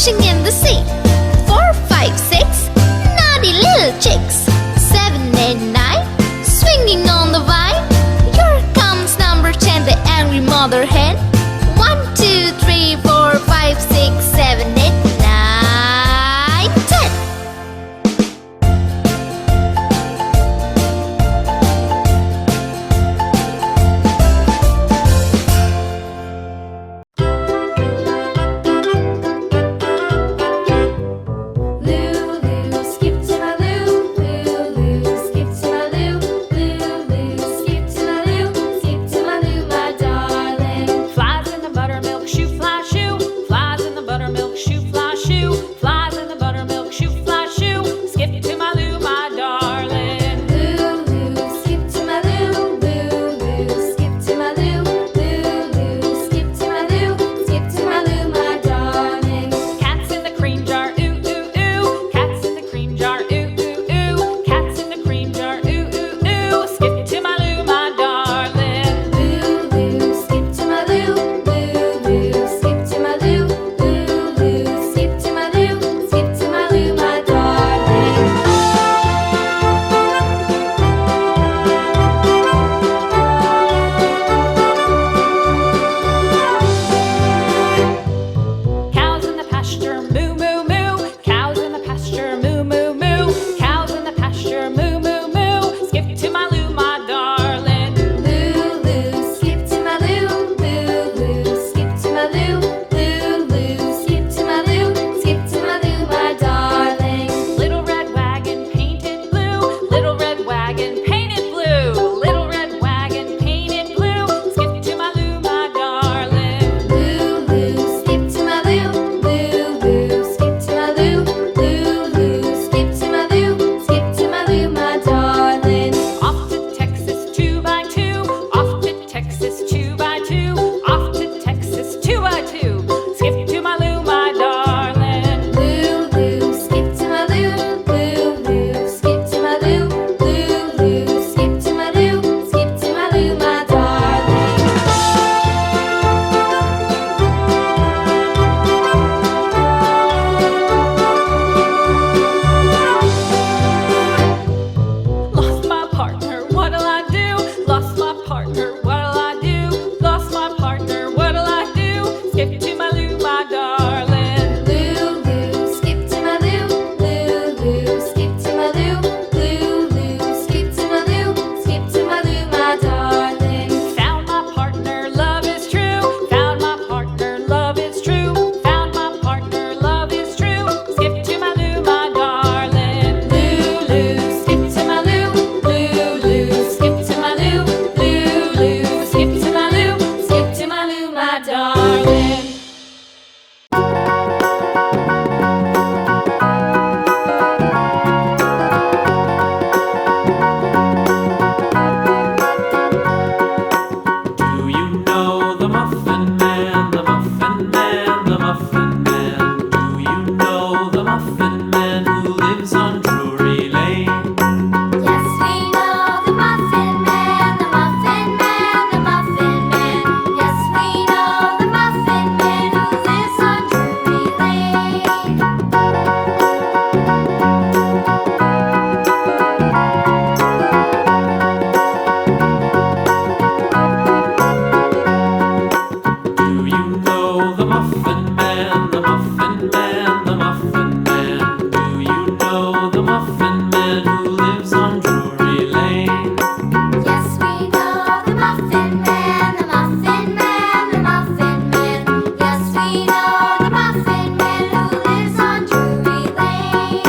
splashing in the sea. 4, 5, 6, naughty little chicks. 7, 8, 9, swinging on the vine. Here comes number 10, the angry mother hen. 1, 2, 3, 4, 5, 6, 7, 8, 9, 10. Lulu, skip to my loo. Lulu, skip to my loo. Lulu, skip to my loo. Skip to my loo, my darling. Flies in the buttermilk shoe, fly shoe. Flies in the buttermilk shoe, fly shoe. Flies in the buttermilk shoe, fly shoe. Skip to my loo, my darling. Lulu, skip to my loo. Lulu, skip to my loo. Lulu, skip to my loo. Skip to my loo, my darling. Cats in the cream jar, ooh ooh ooh. Cats in the cream jar, ooh ooh ooh. Cats in the cream jar, ooh ooh ooh. Skip to my loo, my darling. Lulu, skip to my loo. Lulu, skip to my loo. Lulu, skip to my loo. Skip to my loo, my darling. Cows in the pasture, moo moo moo. Cows in the pasture, moo moo moo. Cows in the pasture, moo moo moo. Skip to my loo, my darling. Lulu, skip to my loo. Lulu, skip to my loo. Lulu, skip to my loo. Skip to my loo, my darling. Little red wagon painted blue. Little red wagon painted blue. Little red wagon painted blue. Skip to my loo, my darling. Lulu, skip to my loo. Lulu, skip to my loo. Lulu, skip to my loo. Skip to my loo, my darling. Off to Texas 2 by 2. Off to Texas 2 by 2. Off to Texas 2 by 2. Skip to my loo, my darling. Lulu, skip to my loo. Lulu, skip to my loo. Lulu, skip to my loo. Skip to my loo, my darling. Lost my partner, what'll I do? Lost my partner, what'll I do? Lost my partner, what'll I do? Skip to my loo, my darling. Lulu, skip to my loo. Lulu, skip to my loo. Lulu, skip to my loo. Skip to my loo, my darling. Found my partner, love is true. Found my partner, love is true. Found my partner, love is true. Skip to my loo, my darling. Lulu, skip to my loo. Lulu, skip to my loo. Lulu, skip to my loo. Skip to my loo, my darling. Do you know the Muffin Man, the Muffin Man, the Muffin Man? Do you know the Muffin Man who lives on Drury Lane? Yes, we know the Muffin Man, the Muffin Man, the Muffin Man. Yes, we know the Muffin Man who lives on Drury Lane. Do you know the Muffin Man, the Muffin Man, the Muffin Man? Do you know the Muffin Man who lives on Drury Lane? Yes, we know the Muffin Man, the Muffin Man, the Muffin Man. Yes, we know the Muffin Man who lives on Drury Lane.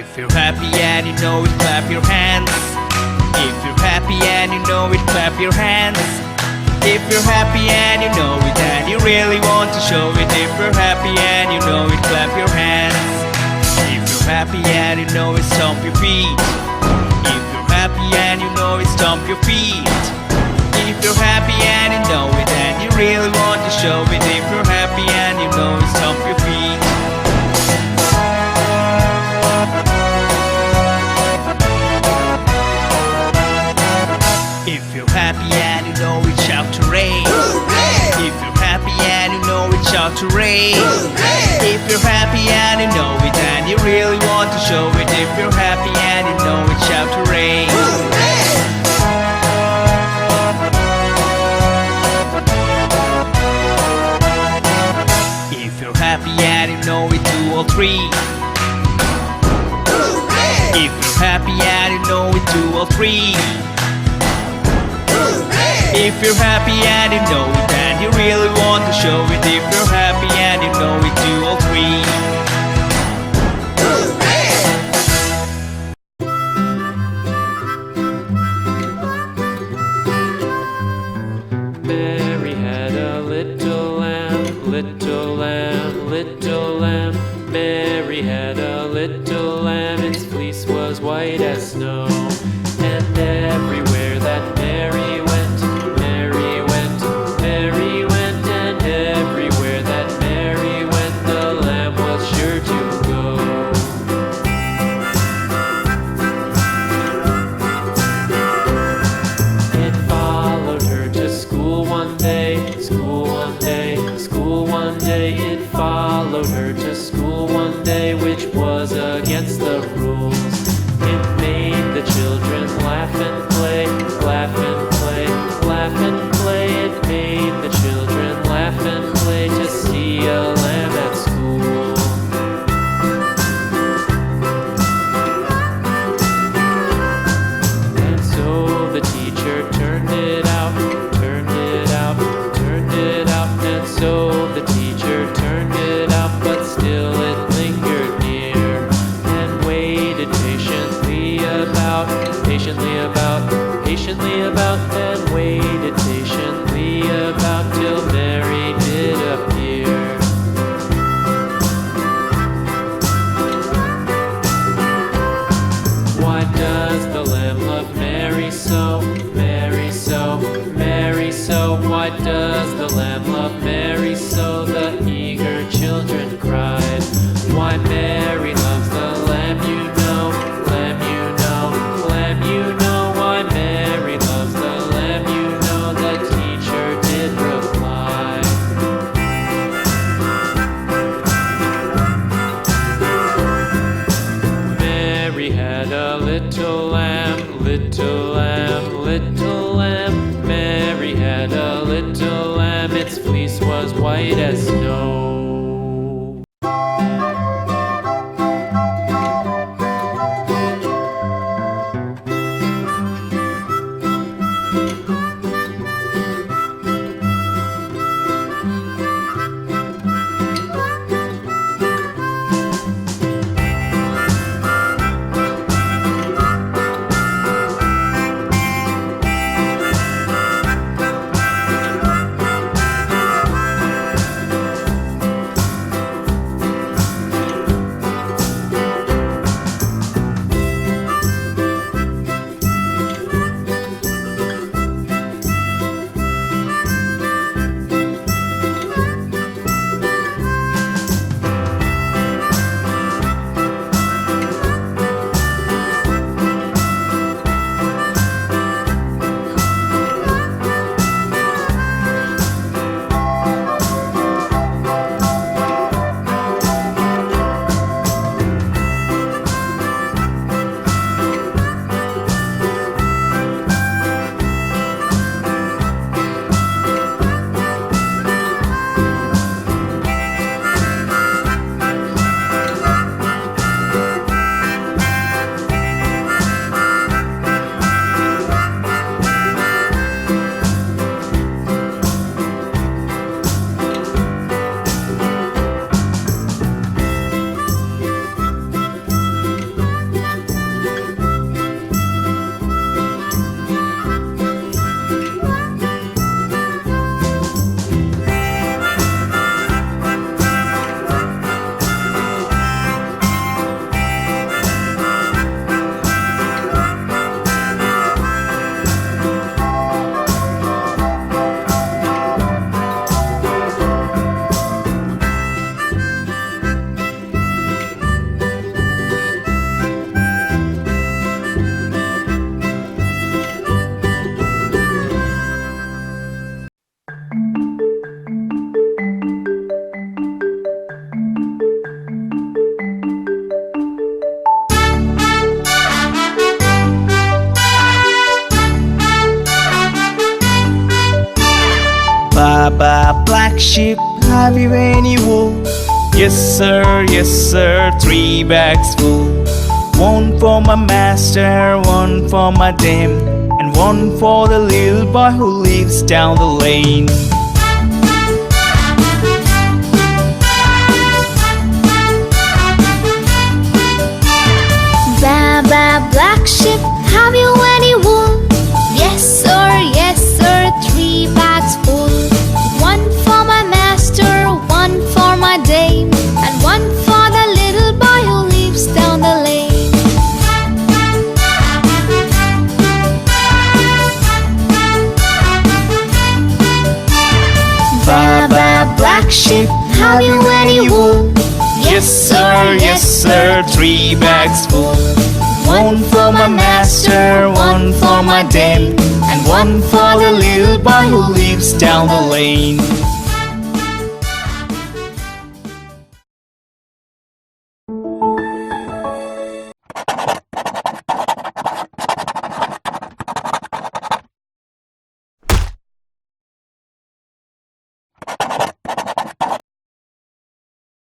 If you're happy and you know it, clap your hands. If you're happy and you know it, clap your hands. If you're happy and you know it and you really want to show it. If you're happy and you know it, clap your hands. If you're happy and you know it, stomp your feet. If you're happy and you know it, stomp your feet. If you're happy and you know it and you really want to show it. If you're happy and you know it, stomp your feet. If you're happy and you know it, shout hooray! If you're happy and you know it, shout hooray! If you're happy and you know it and you really want to show it. If you're happy and you know it, shout hooray! If you're happy and you know it, do all three. If you're happy and you know it, do all three. If you're happy and you know it and you really want to show it. If you're happy and you know it, do all three. Mary had a little lamb, little lamb, little lamb. Mary had a little lamb, its fleece was white as snow. And everywhere that Mary went, Mary went, Mary went. And everywhere that Mary went, the lamb was sure to go. It followed her to school one day, school one day, school one day. It followed her to school one day, which was against the rules. It made the children laugh and play, laugh and play, laugh and play. It made the children laugh and play to see a lamb at school. And so the teacher turned it out, turned it out, turned it out. And so the teacher turned it out, but still it lingered near and waited patiently about, patiently about, patiently about, and waited patiently about till Mary did appear. Why does the lamb love Mary so, Mary so, Mary so? Why does the lamb love Mary so? The eager children cried. Why Mary loves the lamb, you know, lamb, you know, lamb, you know. Why Mary loves the lamb, you know, the teacher did reply. Mary had a little lamb, little lamb, little lamb. Mary had a little lamb, its fleece was white as snow. black sheep, have you any wool? Yes sir, 3 bags full. One for my master, one for my dame, and one for the little boy who lives down the lane. Baba, black sheep, have you any wool? Yes sir, 3 bags full. One for my master, one for my dame, and one for the little boy who lives down the lane. Baba, black sheep, have you any wool? Yes sir, 3 bags full. One for my master, one for my dame, and one for the little boy who lives down the lane.